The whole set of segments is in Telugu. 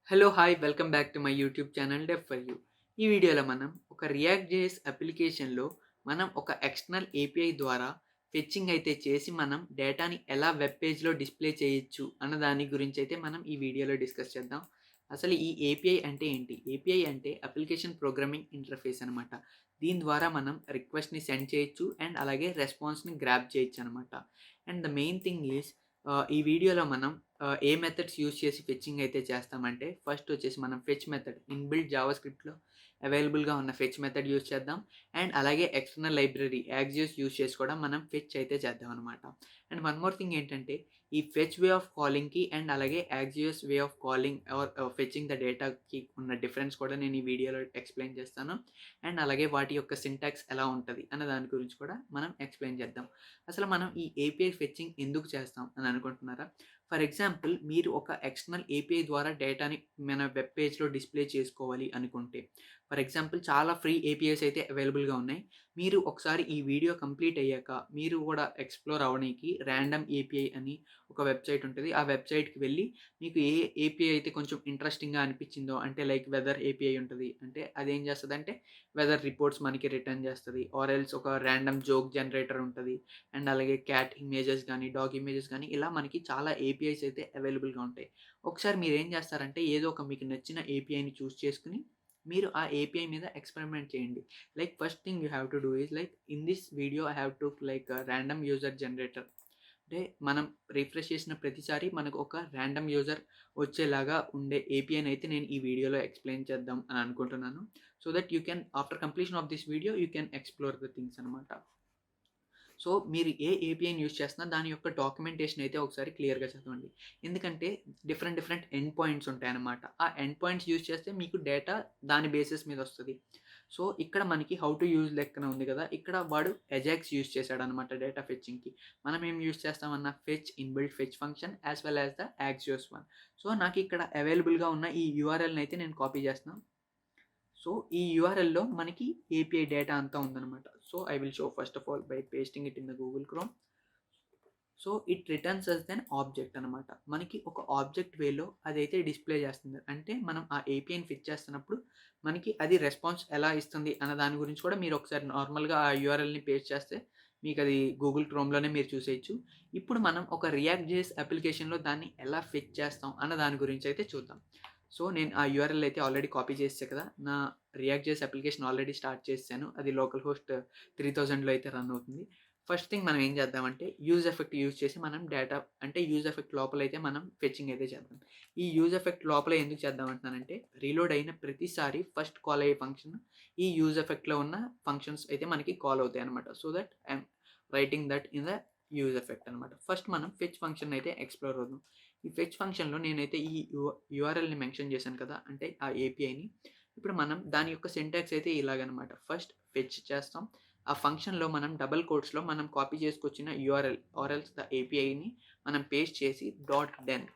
Hello hi welcome back to my YouTube channel deaf for you. ఈ వీడియోలో మనం ఒక రియాక్ట్ జేఎస్ అప్లికేషన్లో మనం ఒక ఎక్స్టర్నల్ ఏపీఐ ద్వారా ఫెచ్చింగ్ అయితే చేసి మనం డేటాని ఎలా వెబ్ పేజ్లో డిస్ప్లే చేయొచ్చు అన్న దాని గురించి అయితే మనం ఈ వీడియోలో డిస్కస్ చేద్దాం. అసలు ఈ ఏపీఐ అంటే ఏంటి? ఏపీఐ అంటే అప్లికేషన్ ప్రోగ్రామింగ్ ఇంటర్ఫేస్ అనమాట. దీని ద్వారా మనం రిక్వెస్ట్ని సెండ్ చేయొచ్చు అండ్ అలాగే రెస్పాన్స్ని గ్రాబ్ చేయొచ్చు అనమాట. And the main thing is ఈ వీడియోలో మనం ఏ మెథడ్స్ యూజ్ చేసి ఫెచ్చింగ్ అయితే చేస్తామంటే ఫస్ట్ వచ్చేసి మనం ఫెచ్ మెథడ్ ఇన్‌బిల్ట్ జావాస్క్రిప్ట్‌లో అవైలబుల్‌గా ఉన్న ఫెచ్ మెథడ్ యూజ్ చేద్దాం. అండ్ అలాగే ఎక్స్టర్నల్ లైబ్రరీ యాక్సియోస్ యూజ్ చేసి కూడా మనం ఫెచ్ అయితే చేద్దామనమాట. అండ్ వన్ మోర్ థింగ్ ఏంటంటే ఈ ఫెచ్ వే ఆఫ్ కాలింగ్‌కి అండ్ అలాగే Axios way of calling or fetching the డేటాకి ఉన్న డిఫరెన్స్ కూడా నేను ఈ వీడియోలో ఎక్స్‌ప్లెయిన్ చేస్తాను. అండ్ అలాగే వాటి యొక్క సింటాక్స్ ఎలా ఉంటది అన్న దాని గురించి కూడా మనం ఎక్స్‌ప్లెయిన్ చేద్దాం. అసలు మనం ఈ ఏపీఐ ఫెచ్చింగ్ ఎందుకు చేస్తాం అని అనుకుంటున్నారా? ఫర్ ఎగ్జాంపుల్ మీరు ఒక ఎక్స్టర్నల్ ఏపీఐ ద్వారా డేటాని మన వెబ్ పేజ్‌లో డిస్ప్లే చేసుకోవాలి అనుకుంటే, ఫర్ ఎగ్జాంపుల్ చాలా ఫ్రీ ఏపీఐస్ అయితే అవైలబుల్‌గా ఉన్నాయి. మీరు ఒకసారి ఈ వీడియో కంప్లీట్ అయ్యాక మీరు కూడా ఎక్స్‌ప్లోర్ అవ్వనీకి రాండమ్ ఏపీఐ అని ఒక వెబ్‌సైట్ ఉంటది. ఆ వెబ్‌సైట్‌కి వెళ్లి మీకు ఏ ఏపీఐ అయితే కొంచెం ఇంట్రెస్టింగ్‌గా అనిపించిందో అంటే లైక్ వెదర్ ఏపీఐ ఉంటది. అంటే అదేం చేస్తదంటే వెదర్ రిపోర్ట్స్ మనకి రిటర్న్ చేస్తది. ఆర్ ఎల్స్ ఒక రాండమ్ జోక్ జనరేటర్ ఉంటది. అండ్ అలాగే క్యాట్ ఇమేజెస్ గానీ, డాగ్ ఇమేజెస్ గానీ ఇలా మనకి చాలా ఏపీఐస్ అయితే అవైలబుల్‌గా ఉంటాయి. ఒకసారి మీరేం చేస్తారంటే ఏదో ఒక మీకు నచ్చిన ఏపీఐని చూస్ చేసుకొని మీరు ఆ ఏపీఐ మీద ఎక్స్‌పెరిమెంట్ చేయండి. Like first thing you have to do is like in this video I have to like random user generator. అంటే మనం రిఫ్రెష్ చేసిన ప్రతిసారి మనకు ఒక రాండమ్ యూజర్ వచ్చేలాగా ఉండే ఏపీఐని అయితే నేను ఈ వీడియోలో ఎక్స్‌ప్లెయిన్ చేద్దాం అని అనుకుంటున్నాను. So that you can after completion of this video you can explore the things అనమాట. సో, మీరు ఏ ఏపీఐని యూజ్ చేస్తున్నా దాని యొక్క డాక్యుమెంటేషన్ అయితే ఒకసారి క్లియర్‌గా చదవండి. ఎందుకంటే డిఫరెంట్ ఎండ్ పాయింట్స్ ఉంటాయన్నమాట. ఆ ఎండ్ పాయింట్స్ యూజ్ చేస్తే మీకు డేటా దాని బేసిస్ మీద వస్తది. సో, ఇక్కడ మనకి హౌ టు యూజ్ లెక్కన ఉంది కదా! ఇక్కడ వాడు అజాక్స్ యూజ్ చేశాడన్నమాట డేటా ఫెచ్చింగ్‌కి. మనం ఏం యూజ్ చేస్తామన్నా fetch, inbuilt fetch function as well as the Axios one. So, నాకిక్కడ అవైలబుల్‌గా ఉన్న ఈ యూఆర్ఎల్‌ని అయితే నేను కాపీ చేస్తున్నాను. సో, ఈ యూఆర్ఎల్‌లో మనకి ఏపీఐ డేటా అంతా ఉందనమాట. So, I will show first of all by pasting it in the Google Chrome. So, it returns as an object అనమాట. మనకి ఒక ఆబ్జెక్ట్ వేలో అదైతే డిస్‌ప్లే చేస్తుంది. అంటే మనం ఆ ఏపీఐని ఫిట్ చేస్తున్నప్పుడు మనకి అది రెస్పాన్స్ ఎలా ఇస్తుంది అన్న దాని గురించి కూడా మీరు ఒకసారి నార్మల్‌గా ఆ యూఆర్ఎల్‌ని పేస్ట్ చేస్తే మీకది గూగుల్ క్రోమ్‌లోనే మీరు చూసేయొచ్చు. ఇప్పుడు మనం ఒక రియాక్ట్ జేఎస్ అప్లికేషన్‌లో దాన్ని ఎలా ఫిట్ చేస్తాం అన్న దాని గురించి అయితే చూద్దాం. సో, నేను ఆ యూఆర్ఎల్ అయితే ఆల్రెడీ కాపీ చేసేసా కదా! నా react JS application already start చేసేసాను. అది లోకల్ హోస్ట్ 3000లో అయితే రన్ అవుతుంది. ఫస్ట్ థింగ్ మనం ఏం చేద్దామంటే యూజ్ ఎఫెక్ట్ యూజ్ చేసి మనం డేటా అంటే యూజ్ ఎఫెక్ట్ లోపలైతే మనం ఫెచింగ్ అయితే చేద్దాం. ఈ యూజ్ ఎఫెక్ట్ లోపల ఎందుకు చేద్దాం అంటున్నానంటే రీలోడ్ అయిన ప్రతిసారి ఫస్ట్ కాల్ అయ్యే ఫంక్షన్ ఈ యూజ్ ఎఫెక్ట్‌లో ఉన్న ఫంక్షన్స్ అయితే మనకి కాల్ అవుతాయన్నమాట. So that I'm writing that in the use effect అనమాట. ఫస్ట్ మనం ఫెచ్ ఫంక్షన్ అయితే ఎక్స్‌ప్లోర్ అవుదాం. ఈ ఫెచ్ ఫంక్షన్‌లో నేనైతే ఈ యూఆర్ఎల్‌ని మెన్షన్ చేశాను కదా! అంటే ఆ ఏపీఐని. ఇప్పుడు మనం దాని యొక్క సింటాక్స్ అయితే ఇలాగనమాట. ఫస్ట్ ఫెచ్ చేస్తాం. ఆ ఫంక్షన్‌లో మనం డబుల్ కోట్స్‌లో మనం కాపీ చేసుకొచ్చిన యూఆర్ఎల్ ఆర్ ఎల్స్ ద ఏపీఐని మనం పేస్ట్ చేసి డాట్ డెన్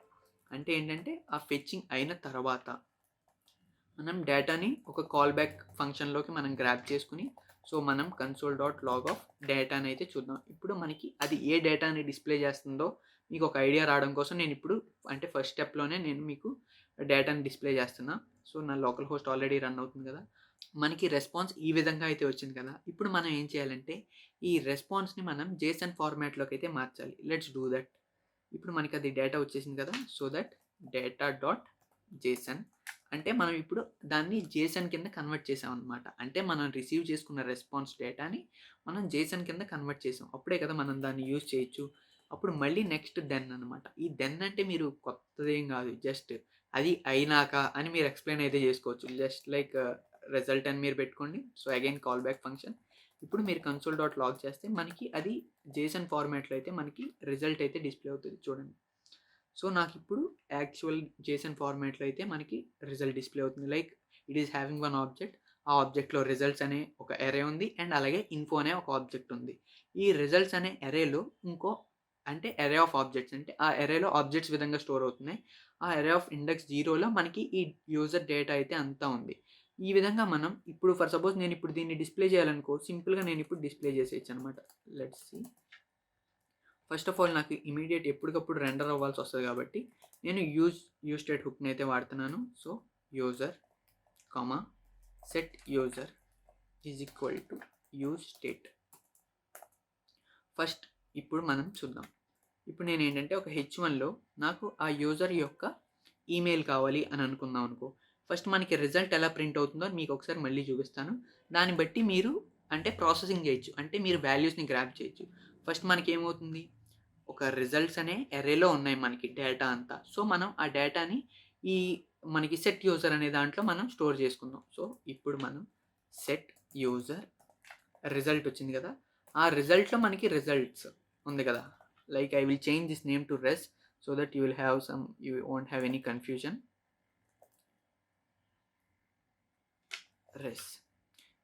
అంటే ఏంటంటే ఆ ఫెచింగ్ అయిన తర్వాత మనం డేటాని ఒక కాల్ బ్యాక్ ఫంక్షన్‌లోకి మనం గ్రాబ్ చేసుకొని సో, మనం కన్సోల్ డాట్ లాగ్ ఆఫ్ డేటాని అయితే చూద్దాం. ఇప్పుడు మనకి అది ఏ డేటాని డిస్‌ప్లే చేస్తుందో మీకు ఒక ఐడియా రావడం కోసం నేనిప్పుడు అంటే ఫస్ట్ స్టెప్‌లోనే నేను మీకు డేటాని డిస్‌ప్లే చేస్తున్నా. సో, నా లోకల్ హోస్ట్ ఆల్రెడీ రన్ అవుతుంది కదా! మనకి రెస్పాన్స్ ఈ విధంగా అయితే వచ్చింది కదా! ఇప్పుడు మనం ఏం చేయాలంటే ఈ రెస్పాన్స్‌ని మనం జేసన్ ఫార్మాట్‌లోకి అయితే మార్చాలి. Let's do that. ఇప్పుడు మనకది డేటా వచ్చేసింది కదా! So that data dot Jason అంటే మనం ఇప్పుడు దాన్ని జేసన్ కింద కన్వర్ట్ చేసామనమాట. అంటే మనం రిసీవ్ చేసుకున్న రెస్పాన్స్ డేటాని మనం జేసన్ కింద కన్వర్ట్ చేసాం. అప్పుడే కదా మనం దాన్ని యూజ్ చేయొచ్చు. అప్పుడు మళ్ళీ నెక్స్ట్ దెన్ అనమాట. ఈ దెన్ అంటే మీరు కొత్తదేం గాదు. జస్ట్ అది అయినాక అని మీరు ఎక్స్‌ప్లెయిన్ అయితే చేసుకోవచ్చు. జస్ట్ లైక్ రిజల్ట్ అని మీరు పెట్టుకోండి. So, again call back function. ఇప్పుడు మీరు కన్సోల్ డాట్ లాగ్ చేస్తే మనకి అది జేసన్ ఫార్మాట్‌లో అయితే మనకి రిజల్ట్ అయితే డిస్‌ప్లే అవుతది చూడండి. సో, నాకిప్పుడు యాక్చువల్ జేసన్ ఫార్మాట్‌లో అయితే మనకి రిజల్ట్ డిస్‌ప్లే అవుతుంది. Like it is having one object. ఆ ఆబ్జెక్ట్‌లో రిజల్ట్స్ అనే ఒక అరే ఉంది. అండ్ అలాగే ఇన్ఫో అనే ఒక ఆబ్జెక్ట్ ఉంది. ఈ రిజల్ట్స్ అనే అరేలో ఇంకో అంటే అరే ఆఫ్ ఆబ్జెక్ట్స్ అంటే ఆ అరేలో ఆబ్జెక్ట్స్ విధంగా స్టోర్ అవుతున్నాయి. ఆ అరే ఆఫ్ ఇండెక్స్ 0లో మనకి ఈ యూజర్ డేటా అయితే అంతా ఉంది. ఈ విధంగా మనం ఇప్పుడు ఫర్ సపోజ్ నేనిప్పుడు దీన్ని డిస్‌ప్లే చేయాలనుకో సింపుల్‌గా నేనిప్పుడు డిస్‌ప్లే చేసేయొచ్చనమాట. Let's see. First of all నాకు ఇమీడియట్ ఎప్పటికప్పుడు రెండర్ అవ్వాల్సి వస్తుంది కాబట్టి నేను యూజ్ స్టేట్ హుక్ని అయితే వాడుతున్నాను. So user comma set user is equal to use state. First ఇప్పుడు మనం చూద్దాం. ఇప్పుడు నేను ఏంటంటే ఒక H1లో నాకు ఆ యూజర్ యొక్క ఈమెయిల్ కావాలి అని అనుకుందాం అనుకో. ఫస్ట్ మనకి రిజల్ట్ ఎలా ప్రింట్ అవుతుందో మీకు ఒకసారి మళ్ళీ చూపిస్తాను. దాన్ని బట్టి మీరు అంటే ప్రాసెసింగ్ చేయొచ్చు, అంటే మీరు వాల్యూస్ని గ్రాప్ చేయొచ్చు. ఫస్ట్ మనకి ఏమవుతుంది, ఒక రిజల్ట్స్ అనే ఎరేలో ఉన్నాయి మనకి డేటా అంతా. సో మనం ఆ డేటాని ఈ మనకి సెట్ యూజర్ అనే దాంట్లో మనం స్టోర్ చేసుకుందాం. సో ఇప్పుడు మనం సెట్ యూజర్ రిజల్ట్ వచ్చింది కదా, ఆ రిజల్ట్లో మనకి రిజల్ట్స్ ఉంది కదా. Like I will change this name to res so that you won't have any confusion. Res.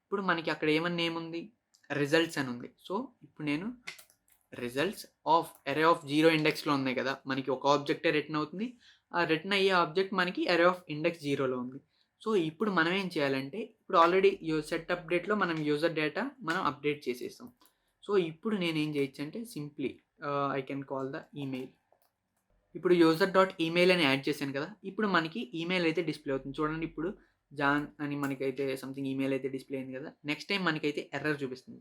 ఇప్పుడు మనకి అక్కడ ఏమని నేమ్ ఉంది, రిజల్ట్స్ అని ఉంది. సో ఇప్పుడు నేను రిజల్ట్స్ ఆఫ్ అరే ఆఫ్ 0 ఇండెక్స్లో ఉన్నాయి కదా, మనకి ఒక ఆబ్జెక్టే రిటర్న్ అవుతుంది. ఆ రిటర్న్ అయ్యే ఆబ్జెక్ట్ మనకి అరే ఆఫ్ ఇండెక్స్ 0లో ఉంది. సో ఇప్పుడు మనం ఏం చేయాలంటే, ఇప్పుడు ఆల్రెడీ సెట్ అప్డేట్లో మనం యూజర్ డేటా మనం అప్డేట్ చేసేస్తాం. సో ఇప్పుడు నేను ఏం చేయొచ్చు అంటే simply I can call the email. ఇప్పుడు యూజర్ డాట్ ఈమెయిల్ అని యాడ్ చేశాను కదా, ఇప్పుడు మనకి ఈమెయిల్ అయితే డిస్ప్లే అవుతుంది. చూడండి ఇప్పుడు జాన్ అని మనకైతే సంథింగ్ ఈమెయిల్ అయితే డిస్ప్లే అయింది కదా. నెక్స్ట్ టైం మనకైతే ఎర్రర్ చూపిస్తుంది.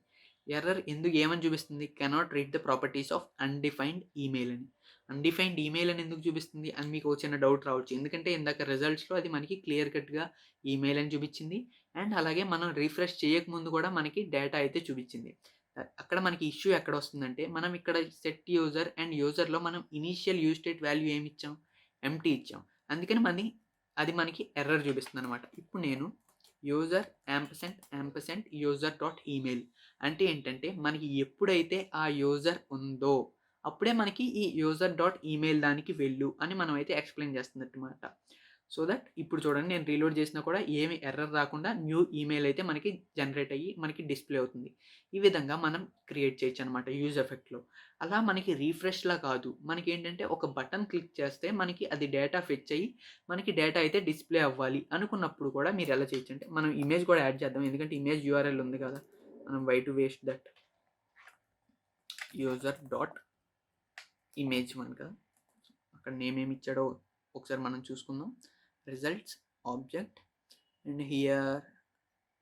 ఎర్రర్ ఏమని చూపిస్తుంది, cannot read the properties of undefined email అని. అన్డిఫైన్డ్ ఈమెయిల్ అని ఎందుకు చూపిస్తుంది అని మీకు చిన్న డౌట్ రావచ్చు. ఎందుకంటే ఇందాక రిజల్ట్స్లో అది మనకి క్లియర్ కట్గా ఈమెయిల్ అని చూపించింది. అండ్ అలాగే మనం రీఫ్రెష్ చేయకముందు కూడా మనకి డేటా అయితే చూపించింది. అక్కడ మనకి ఇష్యూ ఎక్కడ వస్తుందంటే, మనం ఇక్కడ సెట్ యూజర్ అండ్ యూజర్లో మనం ఇనీషియల్ యూజ్ స్టేట్ వాల్యూ ఏమి ఇచ్చాం, ఎంటీ ఇచ్చాం. అందుకని అది మనకి ఎర్రర్ చూపిస్తుంది అనమాట. ఇప్పుడు నేను user ampersand user dot email అంటే ఏంటంటే, మనకి ఎప్పుడైతే ఆ యూజర్ ఉందో అప్పుడే మనకి ఈ యూజర్ డాట్ ఈమెయిల్ దానికి వెళ్ళు అని మనం అయితే ఎక్స్ప్లెయిన్ చేస్తుంది అనమాట. సో దట్ ఇప్పుడు చూడండి, నేను రీలోడ్ చేసినా కూడా ఏమి ఎర్రర్ రాకుండా న్యూ ఈమెయిల్ అయితే మనకి జనరేట్ అయ్యి మనకి డిస్ప్లే అవుతుంది. ఈ విధంగా మనం క్రియేట్ చేయొచ్చు అనమాట యూజ్ ఎఫెక్ట్లో. అలా మనకి రీఫ్రెష్లా కాదు, మనకి ఏంటంటే ఒక బటన్ క్లిక్ చేస్తే మనకి అది డేటా ఫెచ్ అయ్యి మనకి డేటా అయితే డిస్ప్లే అవ్వాలి అనుకున్నప్పుడు కూడా మీరు ఎలా చేయొచ్చు అంటే, మనం ఇమేజ్ కూడా యాడ్ చేద్దాం. ఎందుకంటే ఇమేజ్ యూఆర్ఎల్ ఉంది కదా, మనం why to waste that user dot image one కదా. అక్కడ నేమ్ ఏమి ఇచ్చాడో ఒకసారి మనం చూసుకుందాం. రిజల్ట్స్ ఆబ్జెక్ట్ అండ్ హియర్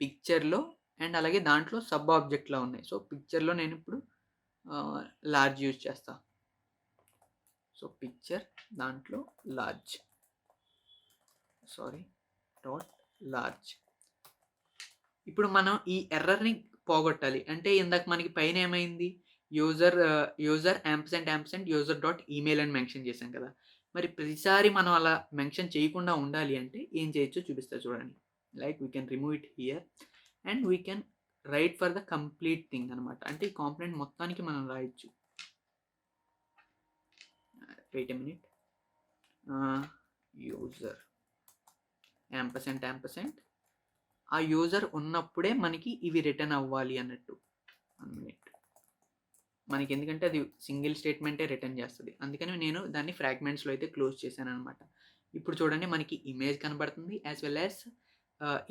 పిక్చర్లో అండ్ అలాగే దాంట్లో సబ్ ఆబ్జెక్ట్లో ఉన్నాయి. సో పిక్చర్లో నేను ఇప్పుడు లార్జ్ యూజ్ చేస్తా. సో పిక్చర్ దాంట్లో డాట్ లార్జ్. ఇప్పుడు మనం ఈ ఎర్రర్ని పోగొట్టాలి అంటే, ఇందాక మనకి పైన ఏమైంది, user ampersand user dot email అని మెన్షన్ చేశాం కదా. మరి ప్రతిసారి మనం అలా మెన్షన్ చేయకుండా ఉండాలి అంటే ఏం చేయొచ్చో చూపిస్తా చూడండి. Like we can remove it here and we can write for the complete thing అనమాట. అంటే ఈ కాంపోనెంట్ మొత్తానికి మనం రాయొచ్చు. Wait a minute. User ampersand ఆ యూజర్ ఉన్నప్పుడే మనకి ఇవి రిటర్న్ అవ్వాలి అన్నట్టు. 1 minute. మనకి ఎందుకంటే అది సింగిల్ స్టేట్మెంటే రిటర్న్ చేస్తుంది, అందుకని నేను దాన్ని ఫ్రాగ్మెంట్స్లో అయితే క్లోజ్ చేశాను అనమాట. ఇప్పుడు చూడండి మనకి ఇమేజ్ కనబడుతుంది యాజ్ వెల్ యాజ్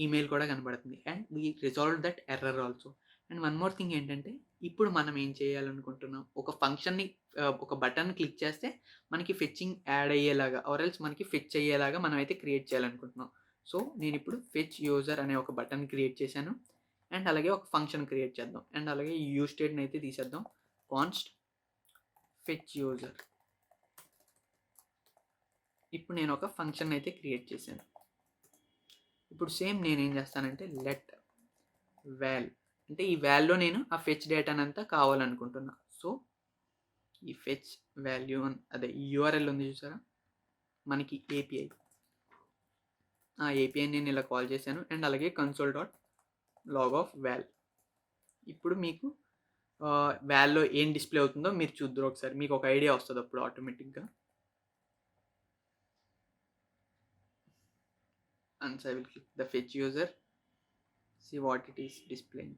ఈమెయిల్ కూడా కనబడుతుంది. And we resolve that error also. And one more thing ఏంటంటే, ఇప్పుడు మనం ఏం చేయాలనుకుంటున్నాం, ఒక ఫంక్షన్ని ఒక బటన్ క్లిక్ చేస్తే మనకి ఫెచ్చింగ్ యాడ్ అయ్యేలాగా ఆర్ఎల్స్ మనకి ఫెచ్ అయ్యేలాగా మనం అయితే క్రియేట్ చేయాలనుకుంటున్నాం. సో నేను ఇప్పుడు ఫెచ్ యూజర్ అనే ఒక బటన్ క్రియేట్ చేశాను అండ్ అలాగే ఒక ఫంక్షన్ క్రియేట్ చేద్దాం. అండ్ అలాగే ఈ యూజ్ స్టేట్ని అయితే తీసేద్దాం. Const fetch user. ఇప్పుడు నేను ఒక ఫంక్షన్ అయితే క్రియేట్ చేశాను. ఇప్పుడు సేమ్ నేను ఏం చేస్తానంటే లెట్ వాల్, అంటే ఈ వాల్యూలో నేను ఆ ఫెచ్ డేటానంతా కావాలనుకుంటున్నా. సో ఈ ఫెచ్ వాల్యూ అదే యూఆర్ఎల్ ఉంది చూసారా మనకి ఏపీఐ, ఆ ఏపీఐ నేను ఇలా కాల్ చేశాను. అండ్ అలాగే console dot log of val. ఇప్పుడు మీకు వాల్లో ఏం డిస్ప్లే అవుతుందో మీరు చూద్దరు ఒకసారి, మీకు ఒక ఐడియా వస్తుంది అప్పుడు ఆటోమేటిక్గా. And I will click the fetch user, see what it is displaying.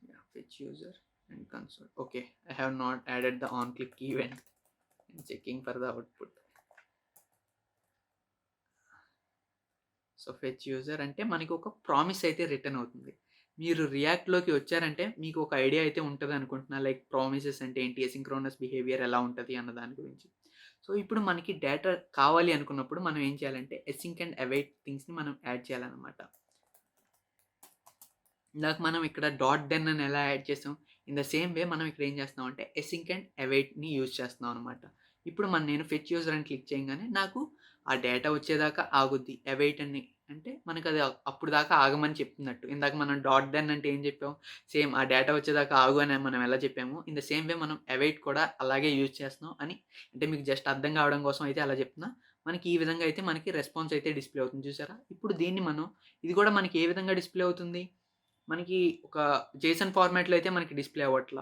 Yeah, fetch user and console. Okay, I have not added the on click event and checking for the output. So fetch user అంటే మనకి ఒక ప్రామిస్ అయితే రిటర్న్ అవుతుంది. మీరు రియాక్ట్‌లోకి వచ్చారంటే మీకు ఒక ఐడియా అయితే ఉంటదనుకుంటున్నా. లైక్ ప్రామిసెస్ అంటే ఏంటి? అసింక్రోనస్ బిహేవియర్ ఎలా ఉంటది అన్న దాని గురించి. సో, ఇప్పుడు మనకి డేటా కావాలి అనుకున్నప్పుడు మనం ఏం చేయాలంటే అసింక్ అండ్ అవైట్ థింగ్స్‌ని మనం యాడ్ చేయాలనమాట. ఇందాక మనం ఇక్కడ డాట్ దెన్ అని ఎలా యాడ్ చేసాం? ఇన్ ద సేమ్ వే మనం ఇక్కడ ఏం చేస్తున్నామంటే అసింక్ అండ్ అవైట్‌ని యూజ్ చేస్తున్నాం అనమాట. ఇప్పుడు నేను ఫెచ్ యూజర్ అని క్లిక్ చేయంగానే నాకు ఆ డేటా వచ్చేదాకా ఆగుద్ది. అవైట్ అని అంటే మనకది అప్పుడు దాకా ఆగమని చెప్తున్నట్టు. ఇందాక మనం డాట్ దెన్ అంటే ఏం చెప్పాం? సేమ్ ఆ డేటా వచ్చేదాకా ఆగు అని మనం ఎలా చెప్పామో, ఇన్ ద సేమ్ వే మనం అవైట్ కూడా అలాగే యూజ్ చేస్తున్నాం అని అంటే మీకు జస్ట్ అర్థం కావడం కోసం అయితే అలా చెప్తున్నా. మనకి ఈ విధంగా అయితే మనకి రెస్పాన్స్ అయితే డిస్‌ప్లే అవుతుంది చూసారా? ఇప్పుడు దీన్ని మనం ఇది కూడా మనకి ఏ విధంగా డిస్‌ప్లే అవుతుంది? మనకి ఒక జేసన్ ఫార్మాట్‌లో అయితే మనకి డిస్‌ప్లే అవ్వట్ల.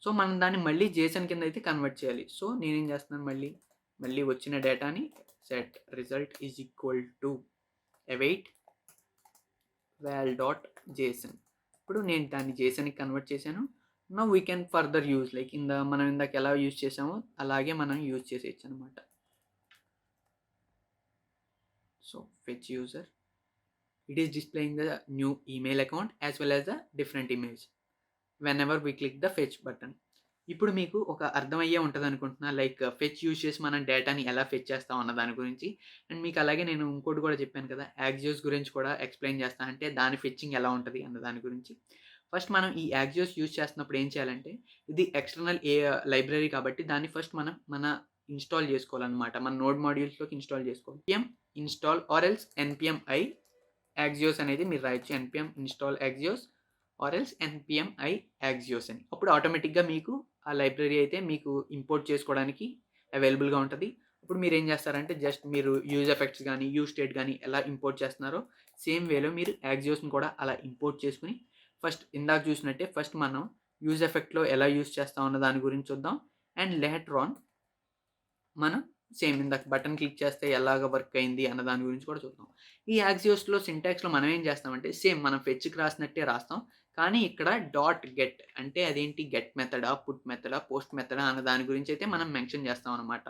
సో, మనం దాన్ని మళ్ళీ జేసన్ కింద అయితే కన్వర్ట్ చేయాలి. సో, నేనేం చేస్తున్నాను మళ్ళీ వచ్చిన డేటాని set result is equal to await val dot JSON. ఇప్పుడు నేను దాన్ని జేసన్‌కి కన్వర్ట్ చేశాను. Now we can further use like మనం ఇందాక ఎలా యూజ్ చేసామో అలాగే మనం యూజ్ చేసేయొచ్చనమాట. So, fetch user. It is displaying the new email account as well as the different image whenever we click the fetch button. ఇప్పుడు మీకు ఒక అర్థమయ్యే ఉంటదనుకుంటున్నా. లైక్ ఫెచ్ యూజ్ చేసి మనం డేటాని ఎలా ఫెచ్ చేస్తాం అన్న దాని గురించి. అండ్ మీకు అలాగే నేను ఇంకోటి కూడా చెప్పాను కదా! యాక్సియోస్ గురించి కూడా ఎక్స్‌ప్లెయిన్ చేస్తా. అంటే దాని ఫెచ్చింగ్ ఎలా ఉంటది అన్న దాని గురించి. ఫస్ట్ మనం ఈ యాక్సియోస్ యూజ్ చేస్తున్నప్పుడు ఏం చేయాలంటే ఇది ఎక్స్‌టర్నల్ లైబ్రరీ కాబట్టి దాన్ని ఫస్ట్ మన ఇన్‌స్టాల్ చేసుకోవాలన్నమాట. మన నోడ్ మాడ్యూల్స్‌లోకి ఇన్‌స్టాల్ చేసుకోవాలి. npm install or else npm i axios అనేది మీరు రాయొచ్చు. npm install axios or else npm i axios అని. అప్పుడు ఆటోమేటిక్‌గా మీకు ఆ లైబ్రరీ అయితే మీకు ఇంపోర్ట్ చేసుకోవడానికి అవైలబుల్‌గా ఉంటది. అప్పుడు మీరేం చేస్తారంటే జస్ట్ మీరు యూజ్ ఎఫెక్ట్స్ గానీ, యూజ్ స్టేట్ గానీ ఎలా ఇంపోర్ట్ చేస్తున్నారో సేమ్ వేలో మీరు యాక్సియోస్‌ని కూడా అలా ఇంపోర్ట్ చేసుకొని ఫస్ట్ ఇందాక చూసినట్టే ఫస్ట్ మనం యూజ్ ఎఫెక్ట్‌లో ఎలా యూజ్ చేస్తాం అన్న దాని గురించి చూద్దాం. అండ్ లేటర్ ఆన్ మనం సేమ్ ఇందాక బటన్ క్లిక్ చేస్తే ఎలాగా వర్క్ అయింది అన్న దాని గురించి కూడా చూద్దాం. ఈ యాక్సియోస్‌లో సింటాక్స్‌లో మనం ఏం చేస్తామంటే సేమ్ మనం ఫెచ్‌కి రాసినట్టే రాస్తాం. కానీ ఇక్కడ డాట్ గెట్ అంటే అదేంటి గెట్ మెథడా, పుట్ మెథడా, పోస్ట్ మెథడా అన్న దాని గురించి అయితే మనం మెన్షన్ చేస్తాం అనమాట.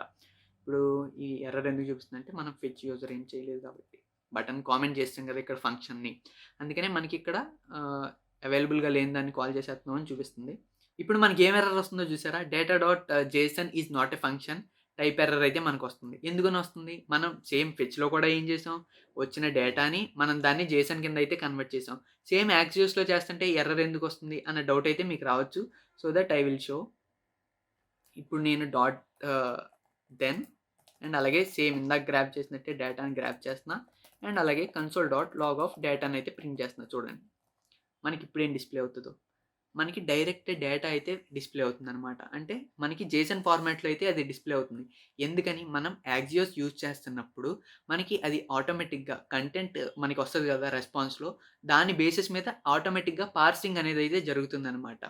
ఇప్పుడు ఈ ఎర్రర్ ఎందుకు చూపిస్తుందంటే మనం ఫెచ్ యూజర్ ఏం చేయలేదు కాబట్టి. బటన్ కామెంట్ చేస్తాం కదా ఇక్కడ ఫంక్షన్‌ని. అందుకనే మనకి ఇక్కడ అవైలబుల్‌గా లేని దాన్ని కాల్ చేసేస్తున్నాం అని చూపిస్తుంది. ఇప్పుడు మనకి ఏం ఎర్రర్ వస్తుందో చూసారా? Data dot Jason is not a function type error అయితే మనకొస్తుంది. ఎందుకని వస్తుంది? మనం సేమ్ ఫెచ్‌లో కూడా ఏం చేసాం? వచ్చిన డేటాని మనం దాన్ని జేసన్ కింద అయితే కన్వర్ట్ చేసాం. సేమ్ యాక్సియోస్‌లో చేస్తుంటే ఎర్రర్ ఎందుకొస్తుంది అన్న డౌట్ అయితే మీకు రావచ్చు. So that I will show. ఇప్పుడు నేను డాట్ దెన్ అండ్ అలాగే సేమ్ ఇందాక గ్రాబ్ చేసినట్టే డేటాని గ్రాబ్ చేస్తున్నా. అండ్ అలాగే కన్సోల్ డాట్ లాగ్ ఆఫ్ డేటాని అయితే ప్రింట్ చేస్తున్నా చూడండి. మనకి ఇప్పుడేం డిస్‌ప్లే అవుతదో. మనకి డైరెక్ట్ డేటా అయితే డిస్‌ప్లే అవుతుందనమాట. అంటే మనకి జేసన్ ఫార్మాట్‌లో అయితే అది డిస్‌ప్లే అవుతుంది. ఎందుకని? మనం యాక్సియోస్ యూజ్ చేస్తున్నప్పుడు మనకి అది ఆటోమేటిక్‌గా కంటెంట్ మనకొస్తది కదా రెస్పాన్స్‌లో. దాని బేసిస్ మీద ఆటోమేటిక్‌గా పార్సింగ్ అనేదైతే జరుగుతుందనమాట.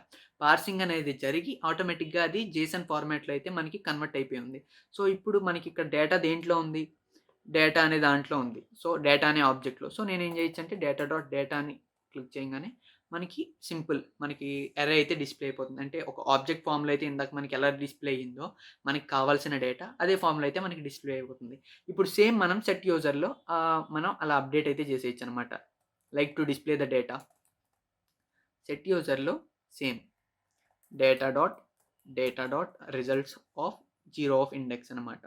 పార్సింగ్ అనేది జరిగి ఆటోమేటిక్‌గా అది జేసన్ ఫార్మాట్‌లో అయితే మనకి కన్వర్ట్ అయిపోయి ఉంది. సో, ఇప్పుడు మనకి ఇక్కడ డేటా దేంట్లో ఉంది? డేటా అనే దాంట్లో ఉంది. సో, డేటా అనే ఆబ్జెక్ట్‌లో. సో, నేనేం చేయొచ్చంటే డేటా డాట్ డేటా అని క్లిక్ చేయంగానే మనకి సింపుల్ మనకి ఎర్రర్ అయితే డిస్‌ప్లే అయిపోతుంది. అంటే ఒక ఆబ్జెక్ట్ ఫార్మ్‌లో అయితే ఇందాక మనకి ఎలా డిస్‌ప్లే అయ్యిందో, మనకి కావాల్సిన డేటా అదే ఫార్మ్‌లో అయితే మనకి డిస్‌ప్లే అయిపోతుంది. ఇప్పుడు సేమ్ మనం సెట్ యూజర్‌లో మనం అలా అప్డేట్ అయితే చేసేయొచ్చనమాట. Like to display the data. Set యూజర్‌లో same data dot results of 0 of index అనమాట.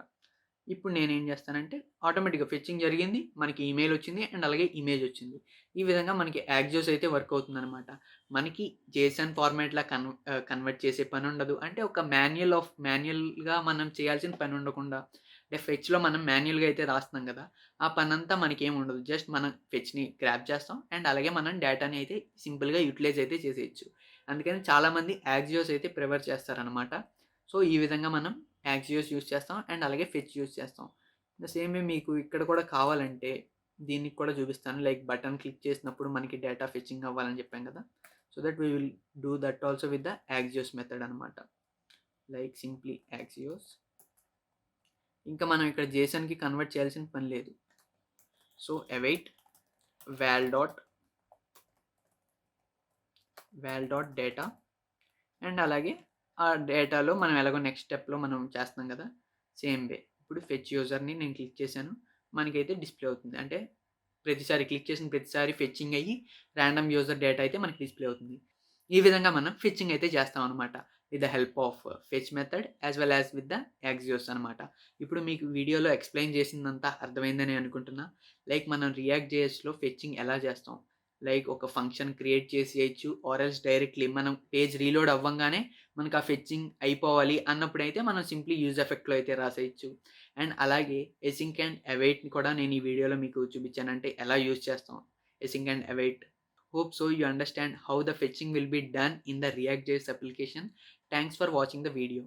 ఇప్పుడు నేనేం చేస్తానంటే ఆటోమేటిక్‌గా ఫెచ్చింగ్ జరిగింది. మనకి ఈమెయిల్ వచ్చింది. అండ్ అలాగే ఇమేజ్ వచ్చింది. ఈ విధంగా మనకి యాక్సియోస్ అయితే వర్క్ అవుతుందనమాట. మనకి జేసన్ ఫార్మాట్‌లా కన్వర్ట్ చేసే పని ఉండదు. అంటే ఒక మాన్యుయల్‌గా మనం చేయాల్సిన పని ఉండకుండా అంటే ఫెచ్‌లో మనం మాన్యుయల్‌గా అయితే రాస్తున్నాం కదా! ఆ పనంతా మనకేమి ఉండదు. జస్ట్ మనం ఫెచ్‌ని గ్రాబ్ చేస్తాం. అండ్ అలాగే మనం డేటాని అయితే సింపుల్‌గా యుటిలైజ్ అయితే చేసేయొచ్చు. అందుకని చాలామంది యాక్సియోస్ అయితే ప్రిఫర్ చేస్తారనమాట. సో, ఈ విధంగా మనం యాక్సియోస్ యూజ్ చేస్తాం. అండ్ అలాగే ఫెచ్ యూజ్ చేస్తాం. ద సేమ్ వే మీకు ఇక్కడ కూడా కావాలంటే దీనికి కూడా చూపిస్తాను. లైక్ బటన్ క్లిక్ చేసినప్పుడు మనకి డేటా ఫెచింగ్ అవ్వాలని చెప్పాం కదా! So that we will do that also with the axios method అనమాట. Like simply axios. ఇంకా మనం ఇక్కడ జేసన్‌కి కన్వర్ట్ చేయాల్సిన పని లేదు. So, await val dot data and అలాగే ఆ డేటాలో మనం ఎలాగో నెక్స్ట్ స్టెప్‌లో మనం చేస్తున్నాం కదా! Same way. ఇప్పుడు ఫెచ్ యూజర్‌ని నేను క్లిక్ చేశాను. మనకైతే డిస్‌ప్లే అవుతుంది. అంటే ప్రతిసారి క్లిక్ చేసిన ప్రతిసారి ఫెచ్చింగ్ అయ్యి ర్యాండమ్ యూజర్ డేటా అయితే మనకి డిస్‌ప్లే అవుతుంది. ఈ విధంగా మనం ఫెచ్చింగ్ అయితే చేస్తామనమాట. With the help of fetch method as well as with the axios అనమాట. ఇప్పుడు మీకు వీడియోలో ఎక్స్‌ప్లెయిన్ చేసిందంతా అర్థమైందని అనుకుంటున్నా. లైక్ మనం రియాక్ట్ జేఎస్‌లో ఫెచ్చింగ్ ఎలా చేస్తాం? లైక్ ఒక ఫంక్షన్ క్రియేట్ చేసేయొచ్చు ఆర్ ఎల్స్ డైరెక్ట్‌లీ మనం పేజ్ రీలోడ్ అవ్వంగానే మనకు ఆ ఫెచ్చింగ్ అయిపోవాలి అన్నప్పుడైతే మనం సింప్లీ యూజ్ ఎఫెక్ట్‌లో అయితే రాసేయొచ్చు. అండ్ అలాగే ఎసింక్ అండ్ అవైట్‌ని కూడా నేను ఈ వీడియోలో మీకు చూపించాను. అంటే ఎలా యూజ్ చేస్తాం async and await. Hope so you understand how the fetching will be done in the React.js application. Thanks for watching the video.